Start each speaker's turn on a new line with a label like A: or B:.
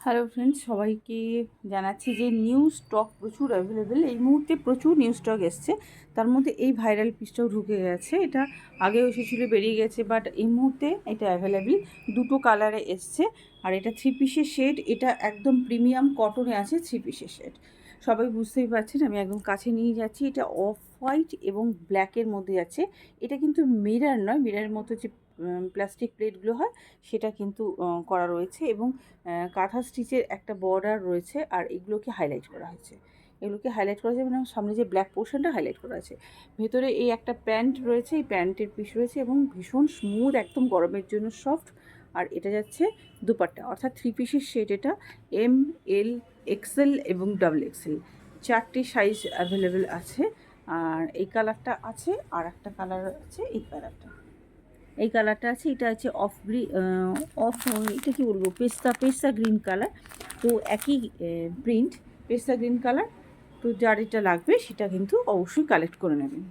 A: Hello friends, সবাইকে জানাচ্ছি যে নিউ স্টক প্রচুর অ্যাভেলেবেল। এই মুহূর্তে প্রচুর নিউ স্টক এসছে, তার মধ্যে এই ভাইরাল পিসটাও ঢুকে গেছে। এটা আগেও এসেছিলো, বেরিয়ে গেছে, বাট এই মুহূর্তে এটা অ্যাভেলেবেল। দুটো কালারে এসছে, আর এটা 3 পিসের শেড। এটা একদম প্রিমিয়াম কটনে আছে 3 পিসের শেড। সবাই বুঝতেই পারছেন, আমি একদম কাছে নিয়ে যাচ্ছি। এটা অফ হোয়াইট এবং ব্ল্যাকের মধ্যে আছে। এটা কিন্তু মিরর নয়, মিররের মতো যে প্লাস্টিক প্লেটগুলো হয় সেটা কিন্তু করা রয়েছে, এবং কাঁথা স্টিচের একটা বর্ডার রয়েছে, আর এগুলোকে হাইলাইট করা হয়েছে। এগুলোকে হাইলাইট করা যায়, মানে সামনে যে ব্ল্যাক পোর্শনটা হাইলাইট করা আছে। ভেতরে এই একটা প্যান্ট রয়েছে, এই প্যান্টের পিস রয়েছে, এবং ভীষণ স্মুথ, একদম গরমের জন্য সফট। আর এটা যাচ্ছে দুপাট্টা, অর্থাৎ 3 পিসের সেট। এটা এম, এল, এক্সেল এবং ডাবল এক্সেল 4টে সাইজ অ্যাভেলেবেল আছে। আর এই কালারটা আছে, আর একটা কালার আছে, এই কালারটা, এই কালারটা আছে। এটা আছে অফ এটা কী বলবো, পেস্তা গ্রিন কালার। তো একই প্রিন্ট, পেস্তা গ্রিন কালার। তো যার এটা লাগবে সেটা কিন্তু অবশ্যই কালেক্ট করে নেবেন।